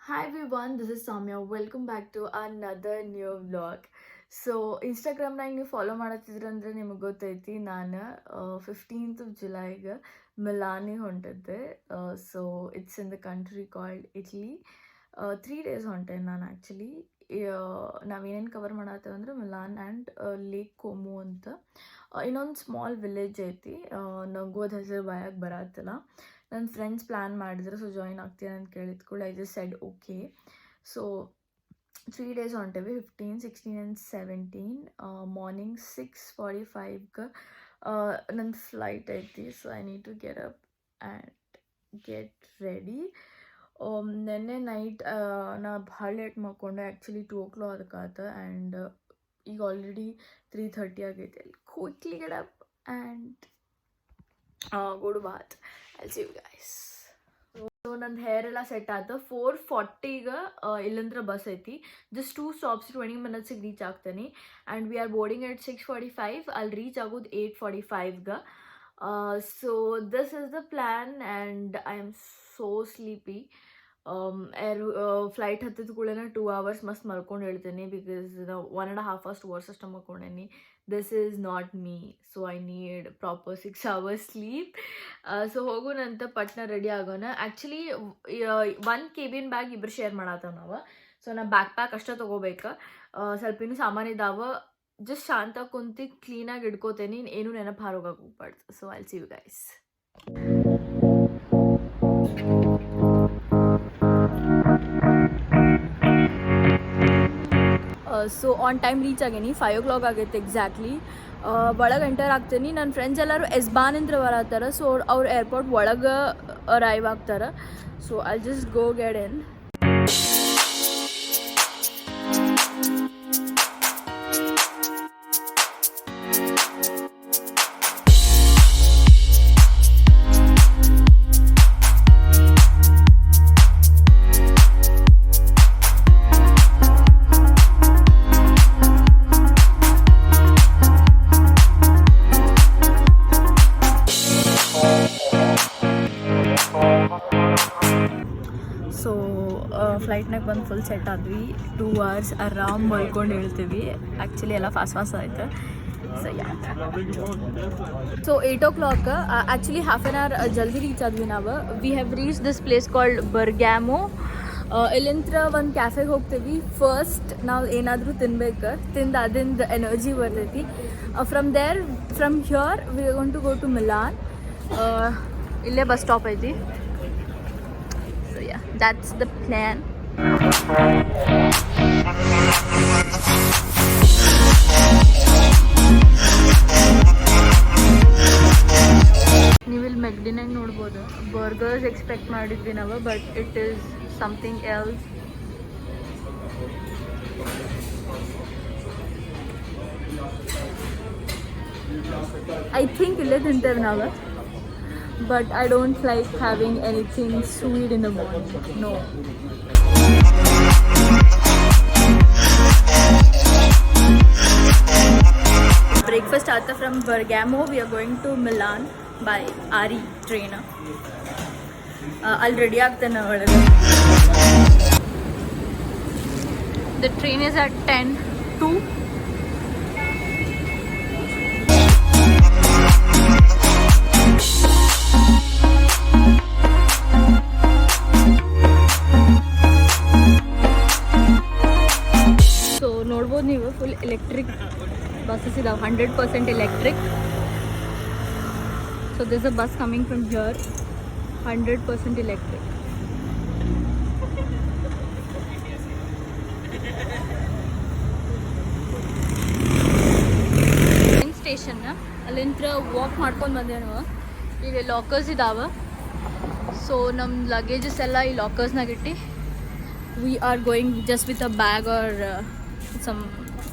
Hi everyone, this is Samya. Welcome back to another new vlog. So ಇನ್ಸ್ಟಾಗ್ರಾಮ್ನಾಗ ನೀವು follow ಮಾಡತ್ತಿದ್ರಿ ಅಂದರೆ ನಿಮಗೆ ಗೊತ್ತೈತಿ ನಾನು 15th of ಜುಲೈಗೆ ಮಿಲಾನಿಗೆ ಹೊಂಟಿದ್ದೆ. So it's in the country called Italy. 3 days ಹೊಂಟೆ ನಾನು ಆ್ಯಕ್ಚುಲಿ. ನಾವೇನೇನು ಕವರ್ ಮಾಡತ್ತೇವೆ ಅಂದರೆ ಮಿಲಾನ್ ಆ್ಯಂಡ್ ಲೇಕ್ ಕೋಮು ಅಂತ ಇನ್ನೊಂದು ಸ್ಮಾಲ್ ವಿಲೇಜ್ ಐತಿ. ನನಗೂ ಅದು ಹೆಸರು ಬಾಯಾಗ ಬರತ್ತಿಲ್ಲ. ನನ್ನ ಫ್ರೆಂಡ್ಸ್ ಪ್ಲ್ಯಾನ್ ಮಾಡಿದ್ರು, ಸೊ ಜಾಯಿನ್ ಆಗ್ತೀನಿ ಅಂತ ಕೇಳಿದ ಕೂಡ I just said okay. So 3 days ಹೊಂಟೇವಿ, 15, 16 and 17. ಮಾರ್ನಿಂಗ್ 6:45ಗೆ ನನ್ನ ಫ್ಲೈಟ್ ಐತಿ. So I need to get up and get ready. ನೆನ್ನೆ ನೈಟ್ ನಾ ಭಾಳ ಲೇಟ್ ಮಾಡ್ಕೊಂಡೆ, ಆ್ಯಕ್ಚುಲಿ 2 o'clock ಅದಕ್ಕಾತ. ಆ್ಯಂಡ್ ಈಗ ಆಲ್ರೆಡಿ 3:30 ಆಗೈತಿ. Quickly get up and go to bath. I'll see you guys. So ನಂದು ಹೇರ್ ಎಲ್ಲ ಸೆಟ್ ಆಯ್ತು. 4:40ಗೆ ಇಲ್ಲಂದ್ರೆ ಬಸ್ ಐತಿ. ಜಸ್ಟ್ 2 stops 20 minutes ರೀಚ್ ಆಗ್ತೇನೆ. And we are boarding at 6:45. ಅಲ್ಲಿ ರೀಚ್ ಆಗೋದು 8:45ಗೆ. So this is the plan and I am so sleepy. Flight ಹತ್ತಿದ ಕೂಡ 2 hours ಮಸ್ತ್ ಮಲ್ಕೊಂಡು ಹೇಳ್ತೇನೆ, ಬಿಕಾಸ್ ನಾವು 1.5 hours ಅಷ್ಟು ಮಲ್ಕೊಂಡೇನಿ. This is not me. So I need proper 6 hours sleep. So ಹೋಗೋಣಂತ ಪಟ್ನ ರೆಡಿ ಆಗೋಣ. ಆ್ಯಕ್ಚುಲಿ 1 cabin ಬ್ಯಾಗ್ ಇಬ್ಬರು ಶೇರ್ ಮಾಡತ್ತವ ನಾವು. ಸೊ ನಾ ಬ್ಯಾಕ್ ಪ್ಯಾಕ್ ಅಷ್ಟೇ ತೊಗೋಬೇಕು. ಸ್ವಲ್ಪ ಇನ್ನೂ ಸಾಮಾನು ಇದ್ದಾವೆ. ಜಸ್ಟ್ ಶಾಂತ ಕುಂತು ಕ್ಲೀನಾಗಿ ಇಡ್ಕೋತೇನೆ, ಏನೂ ನೆನಪು ಹಾರೋಗಕ್ಕೆ ಹೋಗ್ಬಾರ್ದು. So I'll see you guys. So on time reach ಆಗೇನಿ. 5 o'clock ಆಗೈತೆ ಎಕ್ಸಾಕ್ಟ್ಲಿ. ಒಳಗೆ ಎಂಟರ್ ಆಗ್ತೀನಿ. ನನ್ನ ಫ್ರೆಂಡ್ಸ್ ಎಲ್ಲರೂ ಎಸ್ಬಾನಿಂದ ಬರತ್ತಾರ. ಸೊ ಅವ್ರು ಏರ್ಪೋರ್ಟ್ ಒಳಗೆ ಅರೈವ್ ಆಗ್ತಾರೆ. So I just go get in. So ಫ್ಲೈಟ್ನಾಗ ಬಂದು ಫುಲ್ ಸೆಟ್ ಆದ್ವಿ. 2 hours ಆರಾಮ್ ಮಲ್ಕೊಂಡು ಹೇಳ್ತೀವಿ. ಆ್ಯಕ್ಚುಲಿ ಎಲ್ಲ ಫಾಸ್ಟ್ ಆಯ್ತು. So yeah, so 8 o'clock actually half an hour ಜಲ್ದಿ ರೀಚ್ ಆದ್ವಿ ನಾವು. We have reach this place called Bergamo. ಇಲ್ಲಿಂತ್ರ ಒಂದು ಕ್ಯಾಫೆಗೆ ಹೋಗ್ತೀವಿ. ಫಸ್ಟ್ ನಾವು ಏನಾದರೂ ತಿನ್ಬೇಕು, ತಿಂದು ಅದಿಂದ ಎನರ್ಜಿ ಬರ್ತೈತಿ. From here we are going to go to Milan. ಇಲ್ಲೇ ಬಸ್ ಸ್ಟಾಪ್ ಐತಿ. So yeah, that's the plan. ನೀವು ಇಲ್ಲಿ ಮೆಕ್ಡಿನಾಗ ನೋಡ್ಬೋದು. ಬರ್ಗರ್ಸ್ ಎಕ್ಸ್ಪೆಕ್ಟ್ ಮಾಡಿದ್ವಿ ನಾವು, but it is something else. I think ಇಲ್ಲೇ ತಿಂತೇವೆ ನಾವು. But I don't like having anything sweet in the morning. No. Breakfast after from Bergamo, we are going to Milan by Ari train. Already ಆಗ್ತೇನೆ ಒಳಗೆ. The train is at 10:02. ನೋಡ್ಬೋದು ನೀವು, full electric buses ಇದಾವೆ. 100% electric. So this a bus coming from here. 100% electric. Train station ಅಲ್ಲಿಂದ walk ಮಾಡ್ಕೊಂಡು ಬಂದೇವೆ ನಾವು. ಈಗ lockers ಇದಾವೆ. So ನಮ್ಮ ಲಗೇಜಸ್ ಎಲ್ಲ ಈ ಲಾಕರ್ಸ್ನಾಗ ಇಟ್ಟು we are going just with a bag or some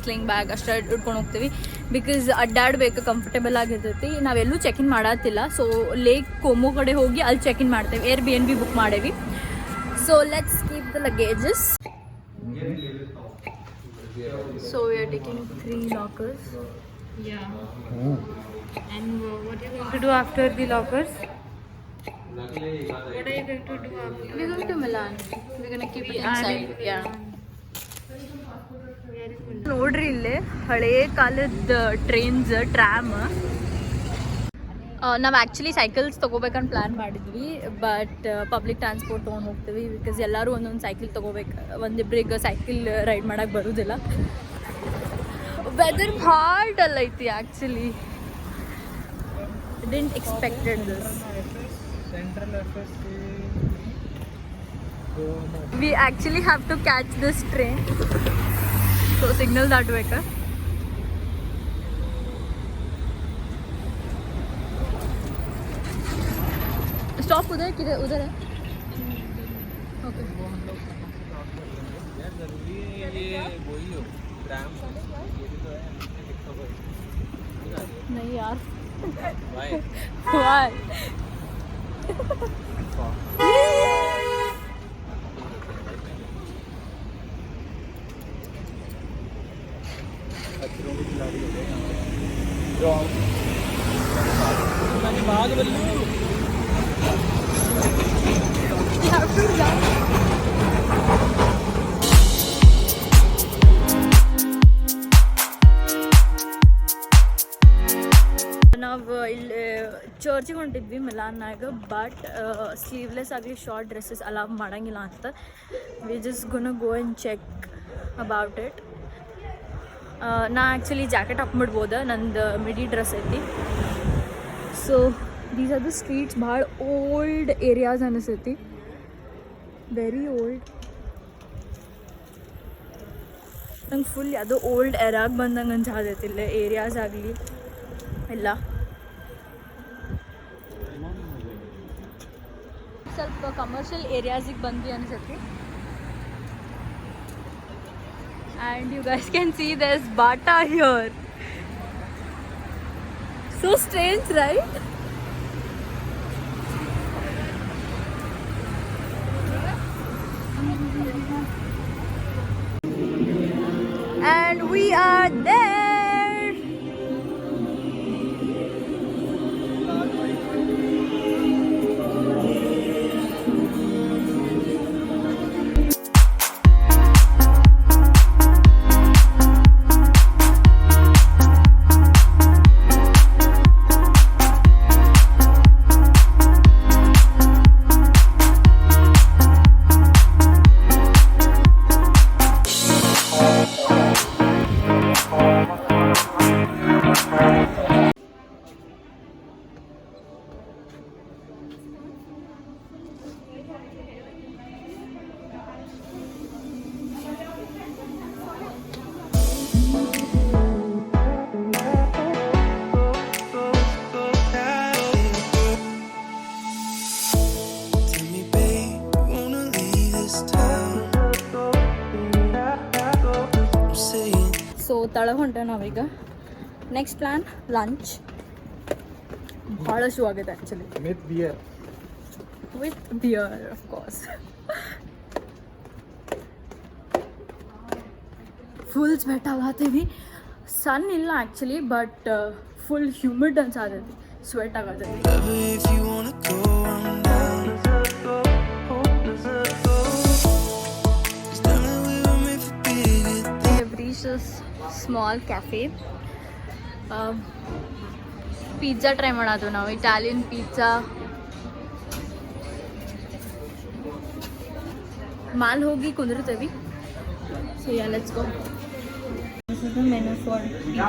sling bag ಅಷ್ಟೇ ಇಟ್ಕೊಂಡು ಹೋಗ್ತೀವಿ. ಬಿಕಾಸ್ ಅಡ್ಡಾಡಬೇಕು, ಕಂಫರ್ಟೇಬಲ್ ಆಗಿರ್ತೈತಿ. ನಾವೆಲ್ಲೂ ಚೆಕ್ ಇನ್ ಮಾಡತ್ತಿಲ್ಲ. ಸೊ ಲೇಕ್ ಕೋಮೋ ಕಡೆ ಹೋಗಿ ಅಲ್ಲಿ ಚೆಕ್ ಇನ್ ಮಾಡ್ತೇವೆ. Airbnb ಬುಕ್ ಮಾಡೇವಿ. So let's keep the luggages. So we are taking 3 lockers. Yeah. And what are you going to do after the lockers? What are you going to do after? We're going to Milan. We're going to keep it inside. Yeah. ನೋಡ್ರಿ ಇಲ್ಲಿ ಹಳೇ ಕಾಲದ trains tram. ನಾವು actually cycles ತೊಗೋಬೇಕಂತ plan ಮಾಡಿದ್ವಿ, but public transport ತೊಗೊಂಡು ಹೋಗ್ತೀವಿ because ಎಲ್ಲರೂ ಒಂದೊಂದು ಸೈಕಲ್ ತೊಗೋಬೇಕು. ಒಂದಿಬ್ರಿಗೆ ಸೈಕಲ್ ರೈಡ್ ಮಾಡೋಕ್ಕೆ ಬರೋದಿಲ್ಲ. ವೆದರ್ ಭಾಳ ಡಲ್ ಐತಿ actually. Didn't expected this. We actually have to catch this train. So signal ದಾಟಬೇಕಾ? स्टॉप उधर किधर उधर है? ओके. नहीं यार. Why? ನಾವು ಇಲ್ಲಿ ಚರ್ಚಿಗೆ ಹೊಂಟಿದ್ವಿ ಮಿಲಾನ್ನಾಗ, ಬಟ್ ಸ್ಲೀವ್ಲೆಸ್ ಆಗಲಿ ಶಾರ್ಟ್ ಡ್ರೆಸ್ಸಸ್ ಅಲೌ ಮಾಡೋಂಗಿಲ್ಲ ಅಂತ. We just gonna go and check about it. ನಾ ಆ್ಯಕ್ಚುಲಿ ಜಾಕೆಟ್ ಹಾಕ್ಬಿಡ್ಬೋದು, ನಂದು ಮಿಡಿ ಡ್ರೆಸ್ ಐತಿ. So these are the streets. ಭಾಳ ಓಲ್ಡ್ ಏರಿಯಾಸ್ ಅನಿಸ್ತೈತಿ, ವೆರಿ ಓಲ್ಡ್. ನಂಗೆ ಫುಲ್ ಯಾವುದೋ ಓಲ್ಡ್ ಎರಾಗೆ ಬಂದಂಗೆ ಅನ್ಸಾದೈತಿ ಇಲ್ಲ ಏರಿಯಾಸ್ ಆಗಲಿ ಎಲ್ಲ. ಸ್ವಲ್ಪ ಕಮರ್ಷಿಯಲ್ ಏರಿಯಾಸಿಗೆ ಬಂದ್ವಿ ಅನ್ಸತ್ತಿ. And you guys can see there's Bata here. So strange, right? And we are there. So ತಳಗ ಹೊಂಟೆ ನಾವೀಗ. Next plan lunch. ಭಾಳ ಶೂ ಆಗಿದೆ actually. With beer of course. Full sweat ಆಗತ್ತೀವಿ. ಸನ್ ಇಲ್ಲ ಆ್ಯಕ್ಚುಲಿ, ಬಟ್ ಫುಲ್ ಹ್ಯೂಮಿಡ್ ಅನ್ಸಾದೈತಿ, sweat ಆಗತೈತಿ. Small cafe. ಪಿಜ್ಜಾ ಟ್ರೈ ಮಾಡೋದು ನಾವು, ಇಟಾಲಿಯನ್ ಪಿಜ್ಜಾ. ಮಾಲ್ ಹೋಗಿ ಕುಂದಿರ್ತೀವಿ. So yeah let's go. This is the menu for pizza.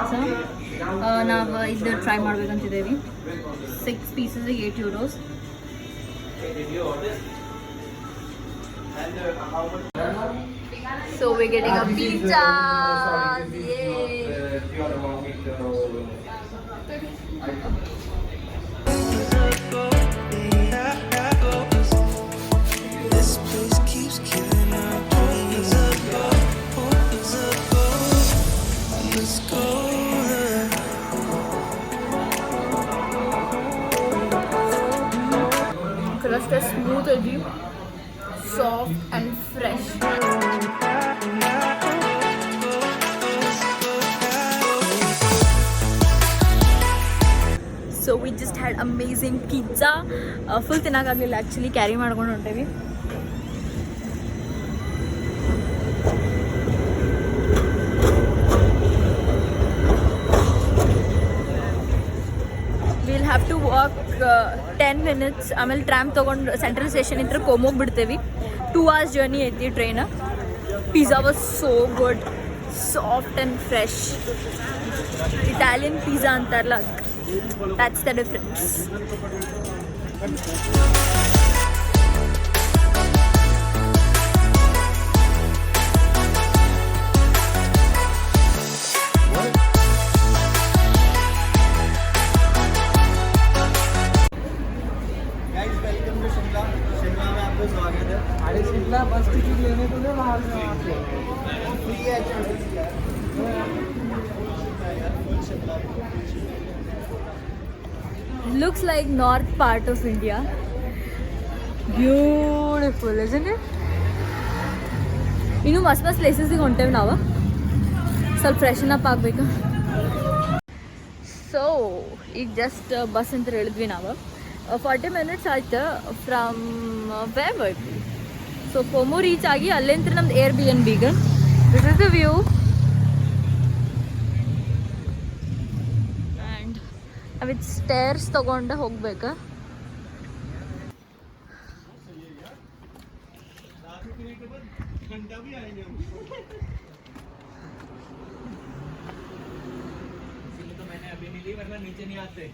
ನಾವು ಇದು ಟ್ರೈ ಮಾಡ್ಬೇಕಂತಿದ್ದೇವೆ. 6 pieces €8. So we're getting a pizza. Yay! This place keeps killing our dreams. Let's go. Crust is smooth, soft and fresh. So we just had a amazing pizza full ತಿನ್ನೋಕ್ಕಾಗಲಿಲ್ಲ actually carry ಮಾಡ್ಕೊಂಡು ಹೊಂಟೇವಿ. Will have to walk 10 minutes. ಆಮೇಲೆ tram ತೊಗೊಂಡು central station ಇದ್ರೆ ಕೋಮೋಗಿ ಬಿಡ್ತೇವೆ. 2 hours journey ಐತಿ train. Pizza was so good, soft and fresh. Italian pizza ಅಂತಾರಲ್ಲ, that's the difference. अरे शिमला बस टिकट लेने को नहीं बाहर से वहाँ से फ्री है Looks like north part of India. Beautiful, isn't it? ಇನ್ನು ಮಸ್ತ್ ಪ್ಲೇಸಸ್ಗೆ ಹೊಂಟೇವೆ ನಾವು. ಸ್ವಲ್ಪ ಫ್ರೆಶನ್ ಅಪ್ ಆಗಬೇಕು. ಸೊ ಈಗ ಜಸ್ಟ್ ಬಸ್ ಅಂತ ಹೇಳಿದ್ವಿ ನಾವು. 40 minutes ಆಯ್ತು from where. So Como reach ಆಗಿ ಅಲ್ಲಿಂದ ನಮ್ದು Airbnb-ಗೆ. This is the view. And with stairs ತೊಗೊಂಡು ಹೋಗ್ಬೇಕು. तो मैंने अभी नहीं ली वरना नीचे नहीं आते.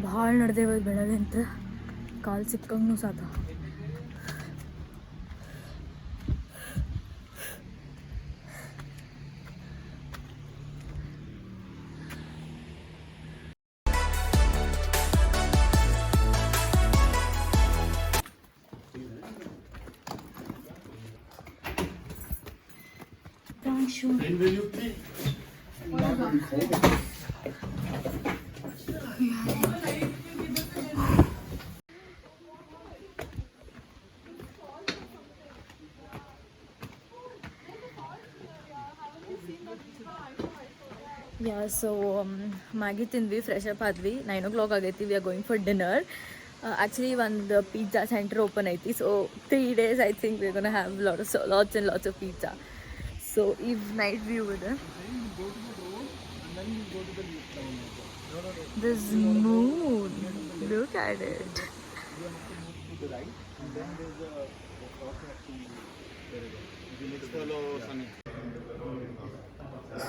ಭಾಳ ನಡೆದೇವ ಬೆಳಗ್ಗೆ ಅಂತ ಕಾಲು ಸಿಕ್ಕಂಗೂ ಸಾತ. ಯಾ ಸೊ ಮ್ಯಾಗಿ ತಿಂದ್ವಿ, ಫ್ರೆಶ್ ಅಪ್ ಆದ್ವಿ. 9 o'clock ಆಗೈತಿ. We are going for dinner. Actually ಒಂದು ಪಿಜ್ಜಾ ಸೆಂಟರ್ ಓಪನ್ ಐತಿ. So 3 days I think we gonna have lots and lots of pizza. So ಈಗ ನೈಟ್ ವ್ಯೂ ಇದೆ. This moon, look at it.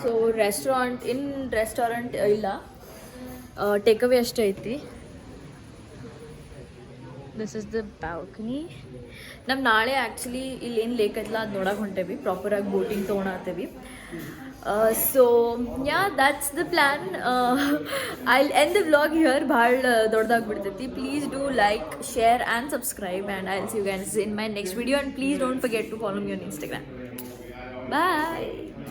So restaurant ಇಲ್ಲ, take away ಅಷ್ಟೇ ಐತಿ. This is the balcony. ನಮ್ಮ ನಾಳೆ actually ಇಲ್ಲಿ ಏನು ಲೇಕ್ ಐತಲ್ಲ ಅದು ನೋಡಕ್ಕೆ ಹೊಂಟೇವಿ. ಪ್ರಾಪರಾಗಿ ಬೋಟಿಂಗ್ ತೊಗೊಳತ್ತೇವಿ. So yeah that's the plan. I end the vlog here. ಭಾಳ ದೊಡ್ಡದಾಗ್ಬಿಡ್ತೈತಿ. Please do like, share and subscribe and I will see you guys in my next video. And please don't forget to follow me on Instagram. Bye.